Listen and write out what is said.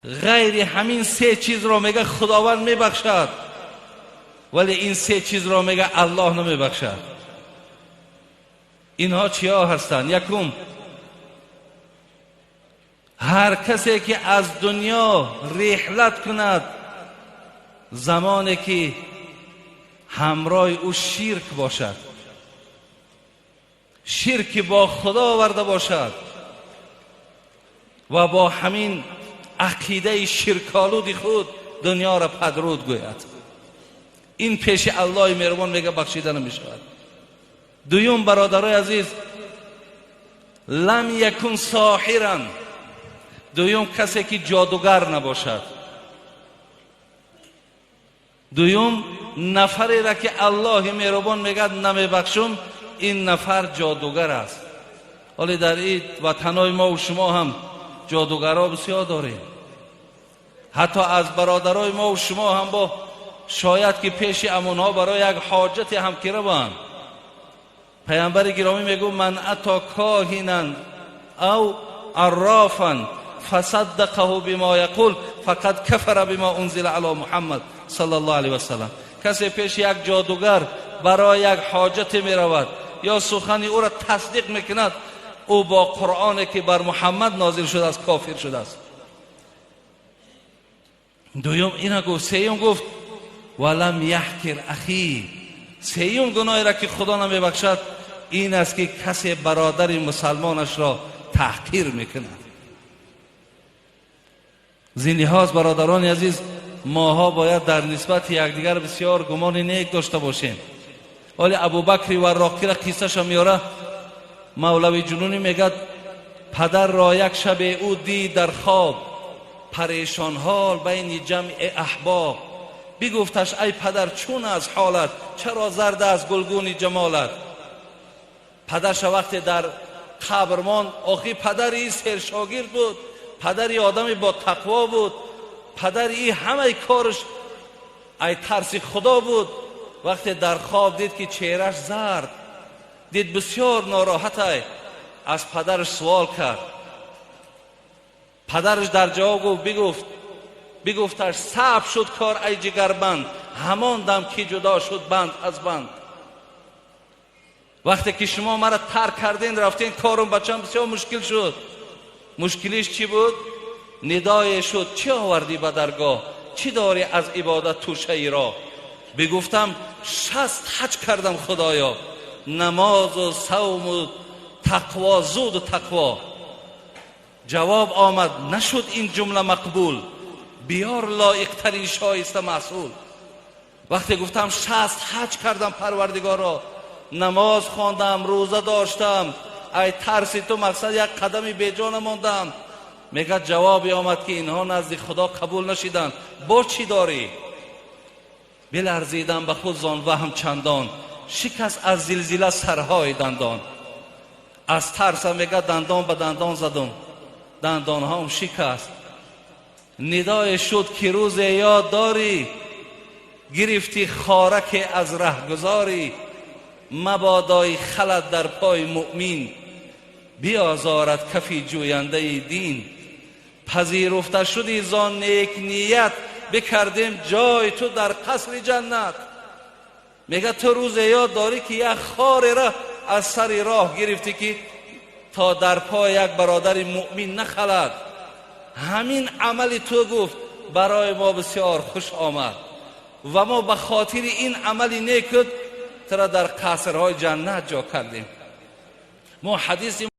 غیر همین سه چیز را میگه خداوند میبخشد، ولی این سه چیز را میگه الله نمیبخشد. اینها چیا هستند؟ یکم، هر کسی که از دنیا رحلت کند زمانی که همراه او شرک باشد، شرک با خدا آورده باشد و با همین عقیده شرک‌آلود خود دنیا را پدرود گوید، این پیش الله مهربان میگه بخشیده نمیشود. دوم برادرای عزیز، لم یکن ساحرا، دوم کسی که جادوگر نباشد. دوم نفری را که الله مهربان میگه نمیبخشم، این نفر جادوگر است. ولی در این وطنهای ما و شما هم جادوگرها بسیار داریم. حتی از برادرای ما و شما هم با شاید که پیش امونها برای یک حاجت هم که روند، پیامبر گرامی میگو من اتی کاهنا او عرافا فصدقه بما یقول فقد کفر بما انزل علی محمد صلی الله علیه و سلم. کسی پیش یک جادوگر برای یک حاجت می رود یا سخن او را تصدیق میکند، او با قرآنی که بر محمد نازل شده است کافر شده است. دوم اینا گفت. سیوم گفت ولم یحکر اخی، سیوم گناهی را که خدا نمیبخشد این است که کسی برادر مسلمانش را تحقیر میکند. زین لحاظ برادران عزیز، ماها باید در نسبت یکدیگر بسیار گمان نیک داشته باشیم. ولی ابوبکر وراقی را قصه‌اش میاره، مولوی جنونی میگه پدر را یک شب او دید در خواب پریشان حال بین جمع احباب. بگفتش ای پدر چون از حالت، چرا زرد از گلگون جمالت؟ پدرش وقتی در قبر ماند، آخی پدری سرشاگرد بود، پدری آدمی با تقوا بود، پدری همه کارش ای ترس خدا بود. وقتی در خواب دید که چهرش زرد، دید بسیار ناراحت، از پدرش سوال کرد. پدرش در جواب بگفتش صعب شد کار ای جگربند، همان دم که جدا شد بند از بند. وقتی که شما مرا ترک کردین رفتین، کارم بچم بسیار مشکل شد. مشکلیش چی بود؟ ندای شد چی آوردی به درگاه، چی داری از عبادت توشه ای را؟ بگفتم 60 حج کردم خدایا، نماز و صوم و تقوا، زود و تقوا. جواب آمد نشد این جمله مقبول، بیار لایق ترین شایسته محصول. وقتی گفتم 60 حج کردم پروردگارا، نماز خواندم، روزه داشتم، ای ترس تو مقصد یک قدمی به جا نماندم. میگه جوابی آمد که اینها نزد خدا قبول نشیدن، با چی داری؟ بلرزیدم به خود زان وهم چندان، شکست از زلزله سرهای دندان. از ترس میگه دندان به دندان زدم، دندان هم شکست. ندای شد که روز یاد داری، گرفتی خارک از رهگذاری. مبادای خلد در پای مؤمن، بیازارد کفی جوینده دین. پذیرفته شدی زان نیک نیت، بکردیم جای تو در قصر جنت. میگه تو روز یاد داری که یک خار را از سر راه گرفتی که تا در پای یک برادر مؤمن نخلد. همین عمل تو گفت برای ما بسیار خوش آمد و ما به خاطر این عمل نیکت ترا در قصرهای جنت جا کردیم. ما حدیث